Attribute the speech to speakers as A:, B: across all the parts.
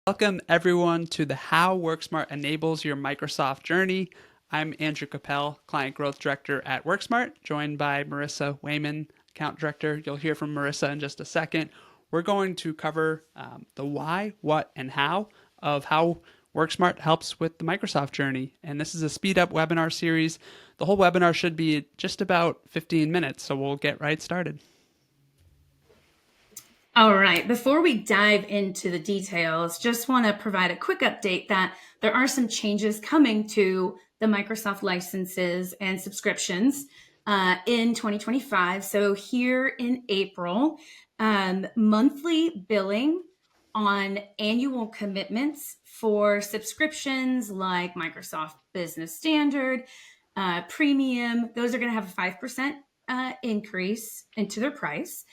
A: Welcome everyone to the How WorkSmart Enables Your Microsoft Journey. I'm Andrew Capel, Client Growth Director at WorkSmart, joined by Marissa Wayman, Account Director. You'll hear from Marissa in just a second. We're going to cover the why, what, and how of how WorkSmart helps with the Microsoft journey. And this is a speed up webinar series. The whole webinar should be just about 15 minutes, so we'll get right started.
B: All right, before we dive into the details, just want to provide a quick update that there are some changes coming to the Microsoft licenses and subscriptions in 2025. So here in April, monthly billing on annual commitments for subscriptions like Microsoft Business Standard, Premium, those are going to have a 5% increase into their price.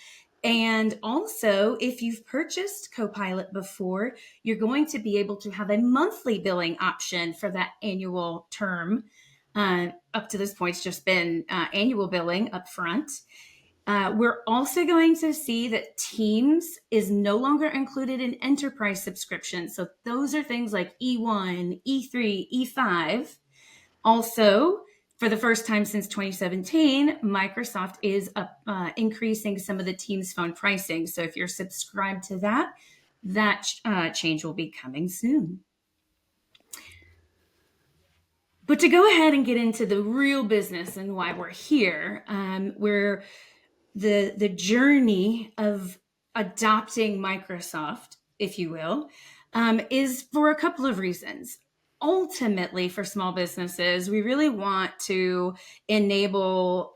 B: And also, if you've purchased Copilot before, you're going to be able to have a monthly billing option for that annual term. Up to this point, it's just been annual billing up front. We're also going to see that Teams is no longer included in enterprise subscriptions. So those are things like E1, E3, E5. Also, for the first time since 2017, Microsoft is increasing some of the Teams phone pricing. So if you're subscribed to that, that change will be coming soon. But to go ahead and get into the real business and why we're here, we're the journey of adopting Microsoft, if you will, is for a couple of reasons. Ultimately, for small businesses, we really want to enable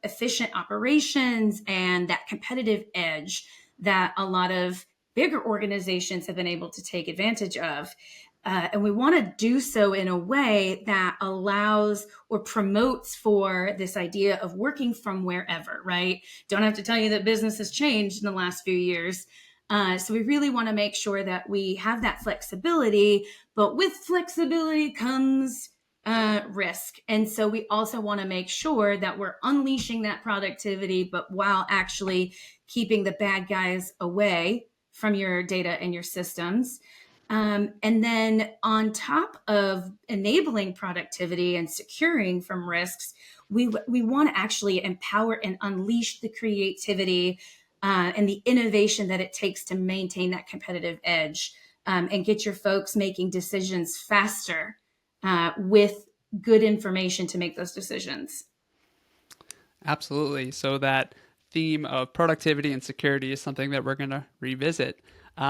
B: efficient operations and that competitive edge that a lot of bigger organizations have been able to take advantage of. And we want to do so in a way that allows or promotes for this idea of working from wherever, right? Don't have to tell you that business has changed in the last few years. So we really want to make sure that we have that flexibility, but with flexibility comes risk. And so we also want to make sure that we're unleashing that productivity, but while actually keeping the bad guys away from your data and your systems. And then on top of enabling productivity and securing from risks, we want to actually empower and unleash the creativity and the innovation that it takes to maintain that competitive edge and get your folks making decisions faster with good information to make those decisions.
A: Absolutely. So that theme of productivity and security is something that we're going to revisit.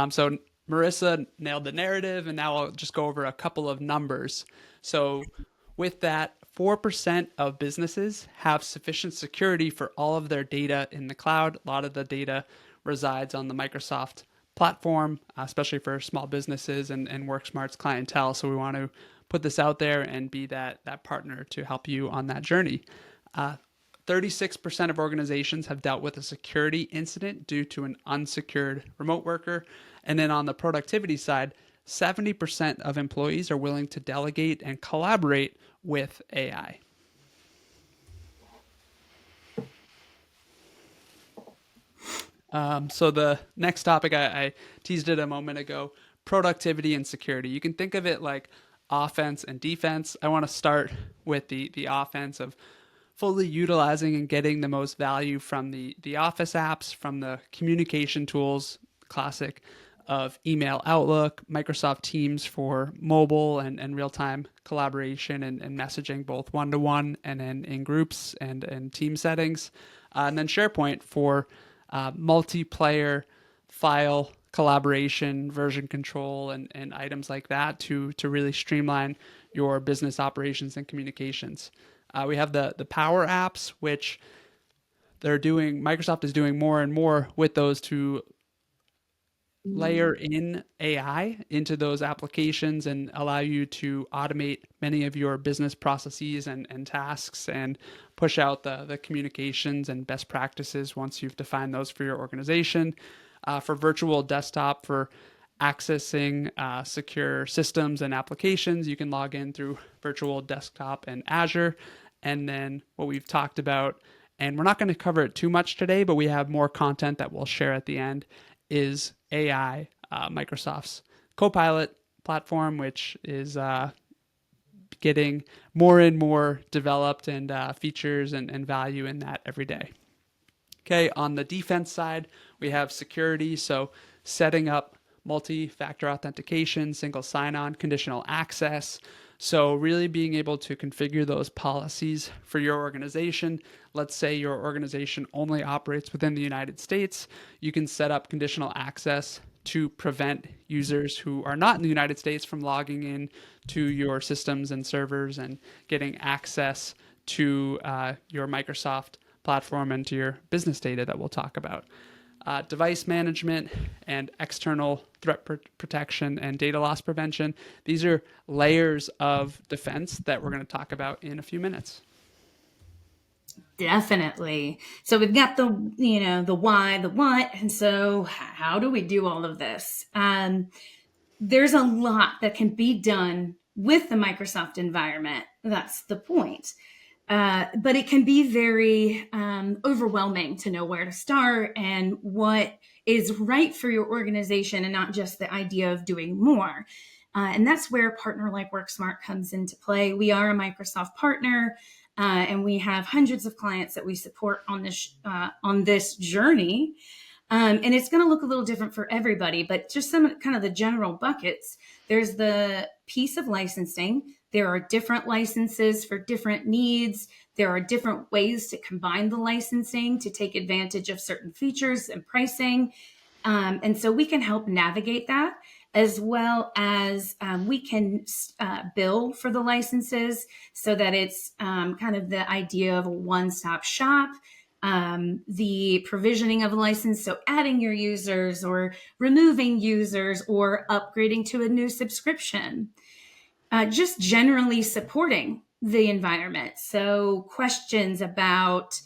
A: So Marissa nailed the narrative, and now I'll just go over a couple of numbers. So with that, 4% of businesses have sufficient security for all of their data in the cloud. A lot of the data resides on the Microsoft platform, especially for small businesses and WorkSmart's clientele. So we want to put this out there and be that partner to help you on that journey. 36% of organizations have dealt with a security incident due to an unsecured remote worker. And then on the productivity side, 70% of employees are willing to delegate and collaborate with AI. So the next topic, I teased it a moment ago, productivity and security. You can think of it like offense and defense. I want to start with the offense of fully utilizing and getting the most value from the Office apps, from the communication tools, classic of email, Outlook, Microsoft Teams for mobile and real-time collaboration and messaging, both one-to-one and in groups and team settings. And then SharePoint for multiplayer file collaboration, version control, and items like that to really streamline your business operations and communications. We have the Power Apps, which Microsoft is doing more and more with those to layer in AI into those applications and allow you to automate many of your business processes and tasks and push out the communications and best practices once you've defined those for your organization. For virtual desktop, for accessing secure systems and applications, you can log in through virtual desktop and Azure. And then what we've talked about, and we're not going to cover it too much today, but we have more content that we'll share at the end, is AI, Microsoft's Copilot platform, which is getting more and more developed, and features and value in that every day. Okay, on the defense side, we have security. So setting up multi-factor authentication, single sign-on, conditional access. So really being able to configure those policies for your organization. Let's say your organization only operates within the United States. You can set up conditional access to prevent users who are not in the United States from logging in to your systems and servers and getting access to your Microsoft platform and to your business data that we'll talk about. Device management and external threat protection and data loss prevention. These are layers of defense that we're going to talk about in a few minutes.
B: Definitely. So we've got the why, the what, and so how do we do all of this? There's a lot that can be done with the Microsoft environment. That's the point. But it can be very overwhelming to know where to start and what is right for your organization, and not just the idea of doing more. And that's where a partner like WorkSmart comes into play. We are a Microsoft partner, and we have hundreds of clients that we support on this journey. And it's going to look a little different for everybody, but just some kind of the general buckets. There's the piece of licensing. There are different licenses for different needs. There are different ways to combine the licensing to take advantage of certain features and pricing. And so we can help navigate that, as well as we can bill for the licenses so that it's kind of the idea of a one-stop shop. The provisioning of a license, so adding your users or removing users or upgrading to a new subscription. Just generally supporting the environment. So questions about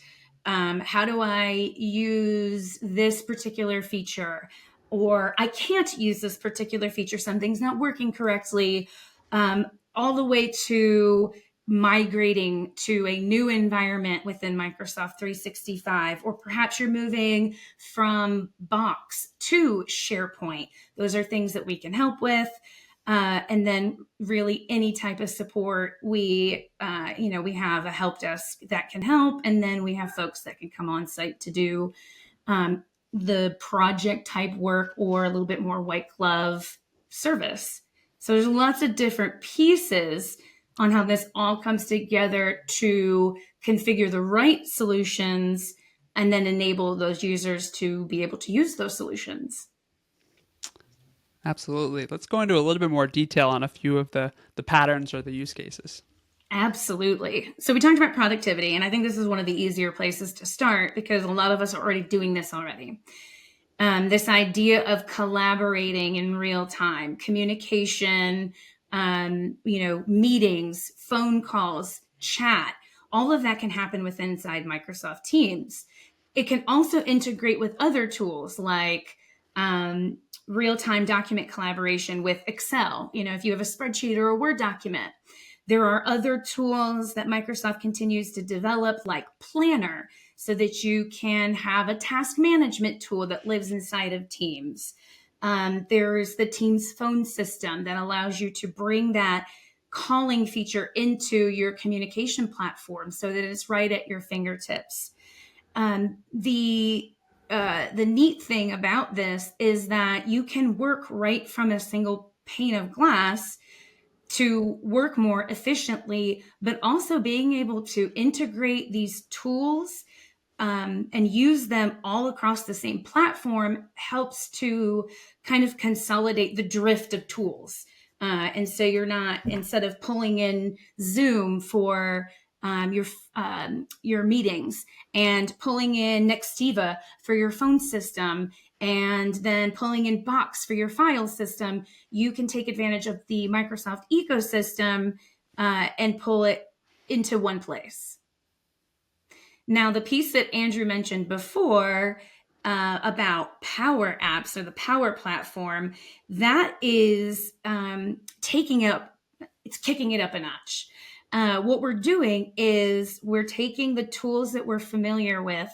B: how do I use this particular feature, or I can't use this particular feature, something's not working correctly, all the way to migrating to a new environment within Microsoft 365, or perhaps you're moving from Box to SharePoint. Those are things that we can help with. And then really any type of support, we have a help desk that can help. And then we have folks that can come on site to do the project type work or a little bit more white glove service. So there's lots of different pieces on how this all comes together to configure the right solutions and then enable those users to be able to use those solutions.
A: Absolutely. Let's go into a little bit more detail on a few of the patterns or the use cases.
B: Absolutely. So we talked about productivity, and I think this is one of the easier places to start because a lot of us are already doing this already. This idea of collaborating in real time, communication, meetings, phone calls, chat, all of that can happen within inside Microsoft Teams. It can also integrate with other tools like real-time document collaboration with Excel. If you have a spreadsheet or a Word document. There are other tools that Microsoft continues to develop, like Planner, so that you can have a task management tool that lives inside of Teams. There's the Teams phone system that allows you to bring that calling feature into your communication platform so that it's right at your fingertips. The neat thing about this is that you can work right from a single pane of glass to work more efficiently, but also being able to integrate these tools and use them all across the same platform helps to kind of consolidate the drift of tools. And so you're not, instead of pulling in Zoom for your meetings and pulling in Nextiva for your phone system and then pulling in Box for your file system, you can take advantage of the Microsoft ecosystem and pull it into one place. Now, the piece that Andrew mentioned before about Power Apps or the Power Platform, that is kicking it up a notch. What we're doing is we're taking the tools that we're familiar with,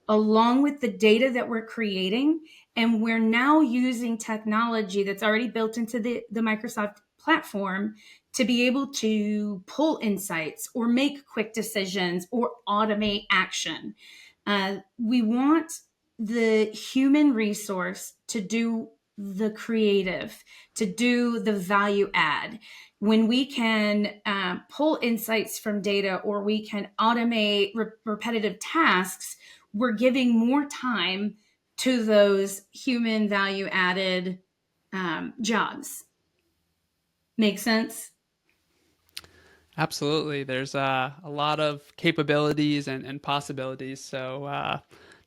B: along with the data that we're creating, And we're now using technology that's already built into the Microsoft platform to be able to pull insights or make quick decisions or automate action. We want the human resource to do the creative, to do the value add. When we can pull insights from data or we can automate repetitive tasks, we're giving more time to those human value added jobs. Make sense?
A: Absolutely. There's a lot of capabilities and possibilities. So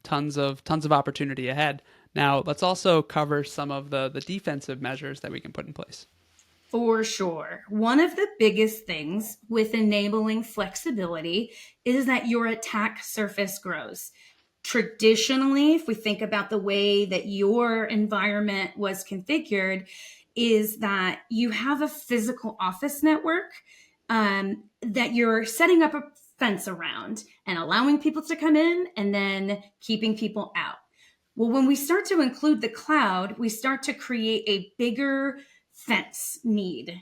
A: tons of opportunity ahead. Now let's also cover some of the defensive measures that we can put in place.
B: For sure. One of the biggest things with enabling flexibility is that your attack surface grows. Traditionally, if we think about the way that your environment was configured, is that you have a physical office network that you're setting up a fence around and allowing people to come in and then keeping people out. Well, when we start to include the cloud, we start to create a bigger fence need,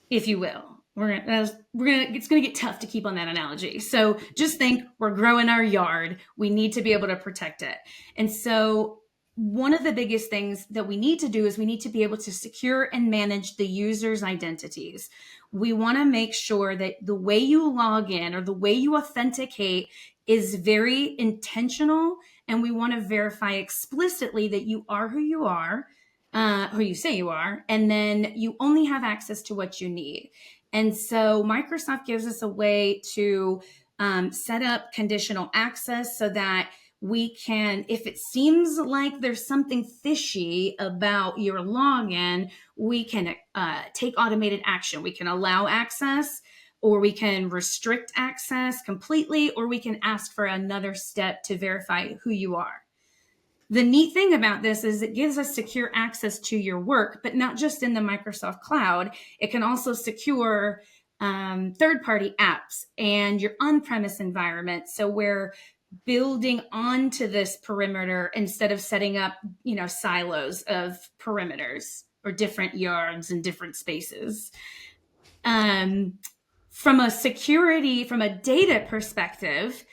B: if you will. It's gonna get tough to keep on that analogy. So just think, we're growing our yard. We need to be able to protect it. And so one of the biggest things that we need to do is we need to be able to secure and manage the user's identities. We want to make sure that the way you log in or the way you authenticate is very intentional, and we want to verify explicitly that you are who you are, who you say you are, and then you only have access to what you need. And so Microsoft gives us a way to set up conditional access so that we can, if it seems like there's something fishy about your login, we can take automated action. We can allow access, or we can restrict access completely, or we can ask for another step to verify who you are. The neat thing about this is it gives us secure access to your work, but not just in the Microsoft cloud. It can also secure third-party apps and your on-premise environment. So we're building onto this perimeter instead of setting up, silos of perimeters or different yards and different spaces. From a data perspective,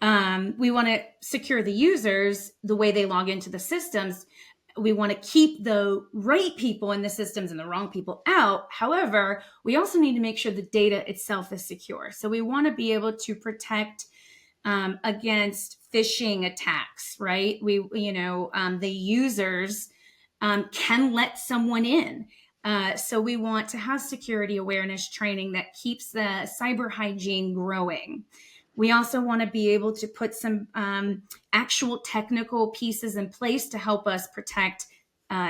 B: we want to secure the users the way they log into the systems. We want to keep the right people in the systems and the wrong people out. However, we also need to make sure the data itself is secure. So we want to be able to protect against phishing attacks, right? The users can let someone in. So we want to have security awareness training that keeps the cyber hygiene growing. We also want to be able to put some actual technical pieces in place to help us protect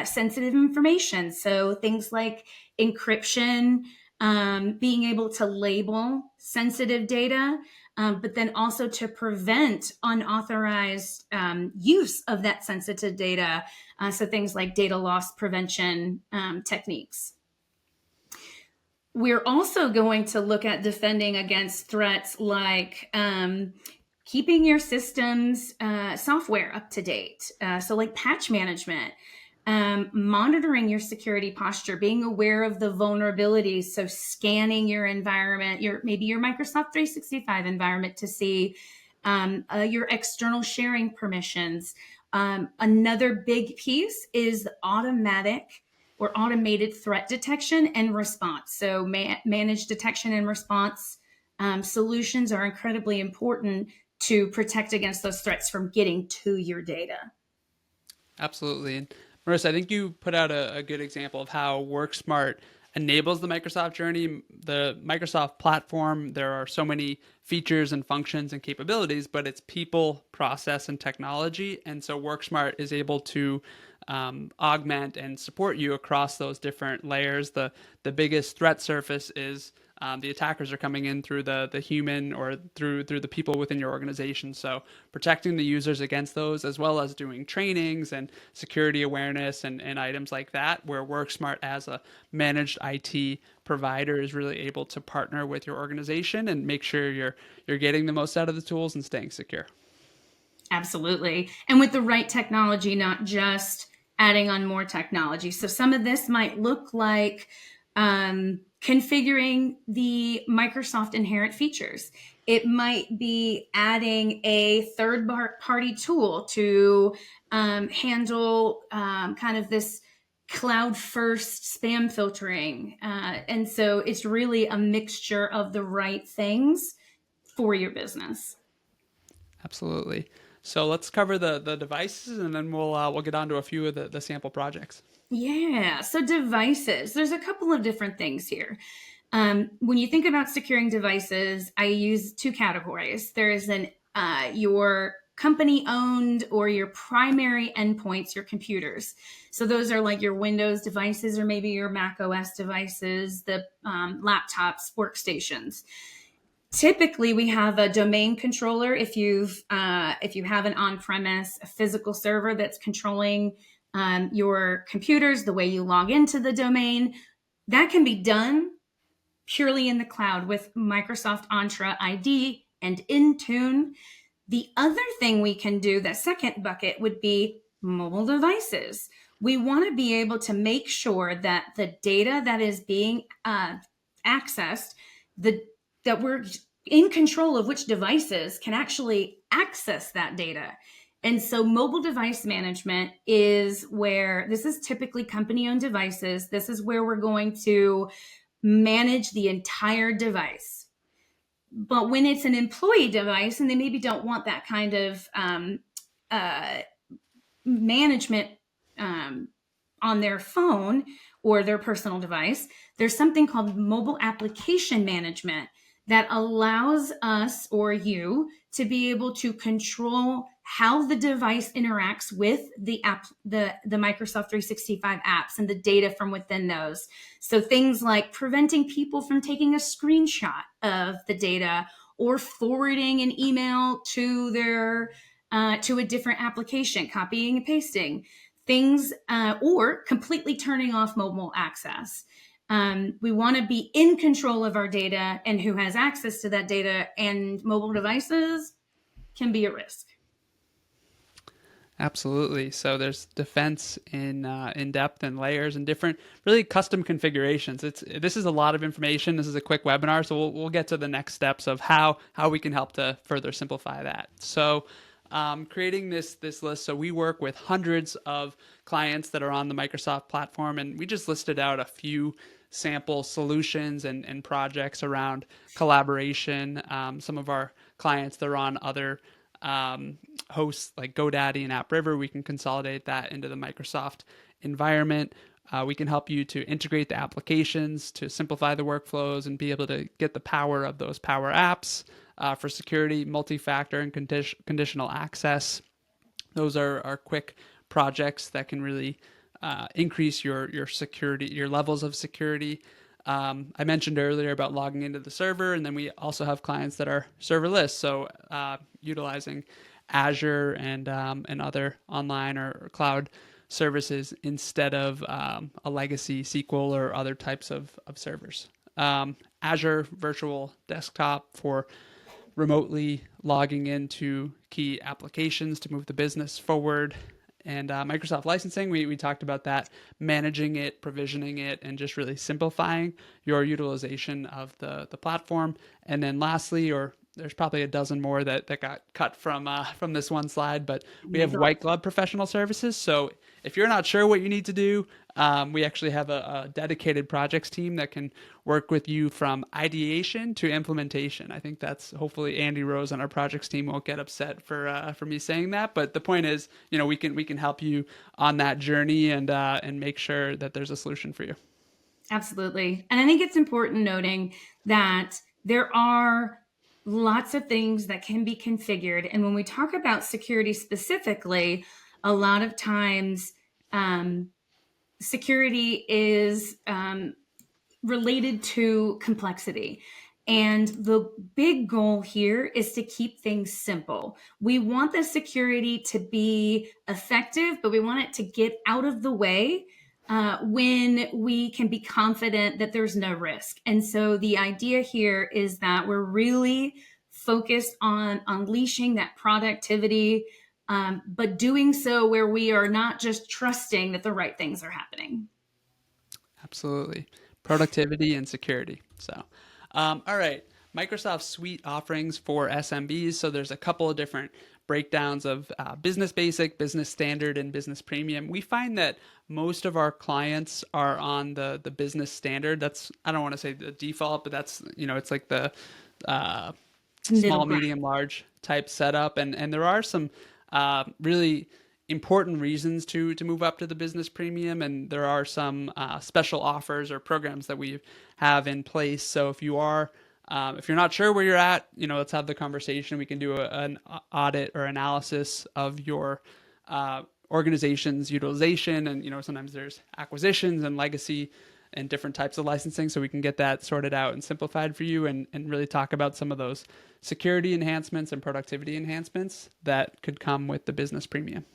B: sensitive information. So things like encryption, being able to label sensitive data, but then also to prevent unauthorized use of that sensitive data. So things like data loss prevention techniques. We're also going to look at defending against threats like keeping your systems software up to date. So like patch management, monitoring your security posture, being aware of the vulnerabilities. So scanning your environment, maybe your Microsoft 365 environment to see your external sharing permissions. Another big piece is automated threat detection and response. So managed detection and response solutions are incredibly important to protect against those threats from getting to your data.
A: Absolutely. And Marissa, I think you put out a good example of how WorkSmart enables the Microsoft journey. The Microsoft platform, there are so many features and functions and capabilities, but it's people, process, and technology. And so WorkSmart is able to augment and support you across those different layers. The biggest threat surface is the attackers are coming in through the human or through the people within your organization. So protecting the users against those, as well as doing trainings and security awareness and items like that, where WorkSmart as a managed IT provider is really able to partner with your organization and make sure you're getting the most out of the tools and staying secure.
B: Absolutely. And with the right technology, not just adding on more technology. So some of this might look like configuring the Microsoft inherent features. It might be adding a third party tool to handle kind of this cloud first spam filtering. And so it's really a mixture of the right things for your business.
A: Absolutely. So let's cover the devices, and then we'll get on to a few of the sample projects.
B: Yeah, so devices. There's a couple of different things here. When you think about securing devices, I use two categories. There's an your company owned or your primary endpoints, your computers. So those are like your Windows devices or maybe your Mac OS devices, the laptops, workstations. Typically, we have a domain controller. If you have an on-premise a physical server that's controlling your computers, the way you log into the domain, that can be done purely in the cloud with Microsoft Entra ID and Intune. The other thing we can do, that second bucket, would be mobile devices. We want to be able to make sure that the data that is being accessed, the that we're in control of which devices can actually access that data. And so mobile device management is where this is typically company owned devices. This is where we're going to manage the entire device. But when it's an employee device and they maybe don't want that kind of uh, management um, on their phone or their personal device, there's something called mobile application management that allows us or you to be able to control how the device interacts with the app, the Microsoft 365 apps and the data from within those. So things like preventing people from taking a screenshot of the data or forwarding an email to their to a different application, copying and pasting things, or completely turning off mobile access. We want to be in control of our data and who has access to that data, and mobile devices can be a risk.
A: Absolutely. So there's defense in depth and layers and different really custom configurations. This is a lot of information. This is a quick webinar, so we'll get to the next steps of how we can help to further simplify that. So creating this list. So we work with hundreds of clients that are on the Microsoft platform, and we just listed out a few sample solutions and projects around collaboration. Some of our clients, they're on other hosts like GoDaddy and AppRiver. We can consolidate that into the Microsoft environment. We can help you to integrate the applications to simplify the workflows and be able to get the power of those power apps for security, multi-factor, and conditional access. Those are quick projects that can really increase your security, your levels of security. I mentioned earlier about logging into the server, and then we also have clients that are serverless, so utilizing Azure and other online or cloud services instead of a legacy SQL or other types of servers. Azure Virtual Desktop for remotely logging into key applications to move the business forward. And Microsoft licensing, we talked about that, managing it, provisioning it, and just really simplifying your utilization of the platform. And then lastly, or there's probably a dozen more that got cut from this one slide, but we have white glove professional services. So if you're not sure what you need to do, we actually have a dedicated projects team that can work with you from ideation to implementation. I think that's hopefully Andy Rose on our projects team won't get upset for me saying that. But the point is, we can help you on that journey and make sure that there's a solution for you.
B: Absolutely. And I think it's important noting that there are lots of things that can be configured. And when we talk about security specifically, a lot of times security is related to complexity. And the big goal here is to keep things simple. We want the security to be effective, but we want it to get out of the way when we can be confident that there's no risk. And so the idea here is that we're really focused on unleashing that productivity, but doing so where we are not just trusting that the right things are happening.
A: Absolutely. Productivity and security. So, all right. Microsoft Suite offerings for SMBs. So there's a couple of different breakdowns of Business Basic, Business Standard, and Business Premium. We find that most of our clients are on the Business Standard. That's, I don't want to say the default, but that's, it's like the uh,
B: Middle
A: small,
B: ground.
A: medium, large type setup, and there are some really important reasons to move up to the business premium, and there are some special offers or programs that we have in place. So if you're not sure where you're at, let's have the conversation. We can do an audit or analysis of your organization's utilization, and sometimes there's acquisitions and legacy and different types of licensing, so we can get that sorted out and simplified for you, and really talk about some of those security enhancements and productivity enhancements that could come with the business premium.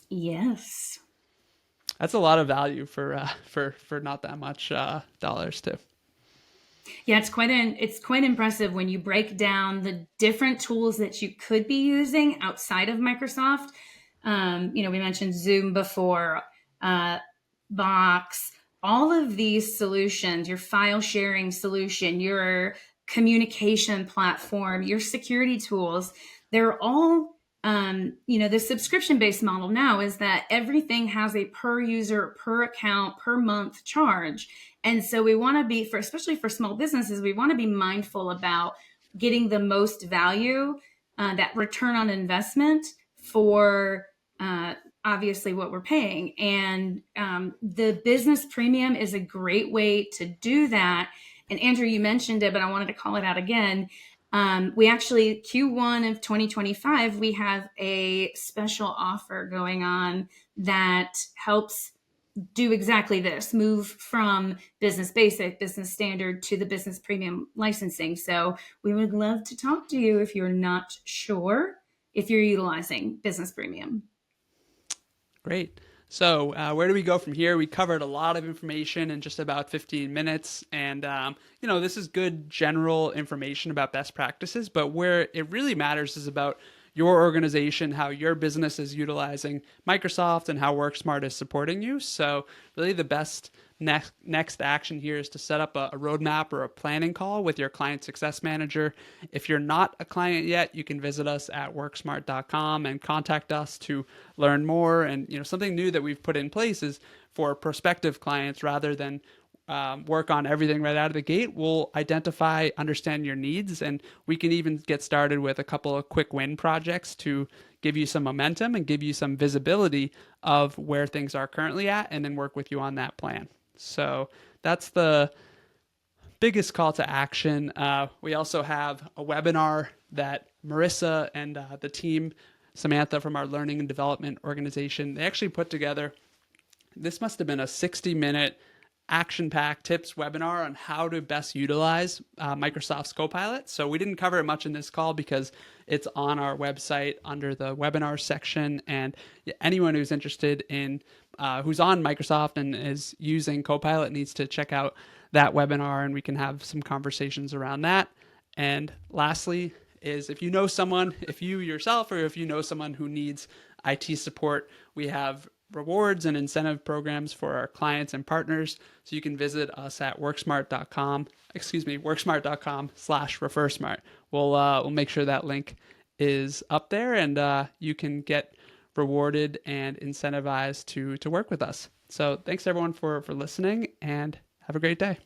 B: Yes.
A: That's a lot of value for not that much dollars too.
B: Yeah, it's quite impressive when you break down the different tools that you could be using outside of Microsoft. We mentioned Zoom before, uh, Box, all of these solutions, your file sharing solution, your communication platform, your security tools, they're all, the subscription based model now is that everything has a per user, per account, per month charge. And so we want to be, for especially for small businesses, we want to be mindful about getting the most value, that return on investment for uh, obviously what we're paying. And the business premium is a great way to do that. And Andrew, you mentioned it, but I wanted to call it out again. We actually, Q1 of 2025, we have a special offer going on that helps do exactly this, move from business basic, business standard to the business premium licensing. So we would love to talk to you if you're not sure if you're utilizing business premium.
A: Great. So, where do we go from here? We covered a lot of information in just about 15 minutes. And, this is good general information about best practices, but where it really matters is about your organization, how your business is utilizing Microsoft, and how WorkSmart is supporting you. So, really, the best next action here is to set up a roadmap or a planning call with your client success manager. If you're not a client yet, you can visit us at worksmart.com and contact us to learn more. And something new that we've put in place is for prospective clients, rather than work on everything right out of the gate, we'll identify, understand your needs, and we can even get started with a couple of quick win projects to give you some momentum and give you some visibility of where things are currently at, and then work with you on that plan. So that's the biggest call to action. We also have a webinar that Marissa and the team, Samantha from our learning and development organization, they actually put together. This must have been a 60-minute action-packed tips webinar on how to best utilize Microsoft's Copilot. So we didn't cover it much in this call because it's on our website under the webinar section. And anyone who's interested in who's on Microsoft and is using Copilot needs to check out that webinar, and we can have some conversations around that. And lastly is, if you know someone, if you yourself or if you know someone who needs IT support, we have rewards and incentive programs for our clients and partners. So you can visit us at worksmart.com/refersmart. We'll make sure that link is up there, and you can get rewarded and incentivized to work with us. So thanks everyone for listening, and have a great day.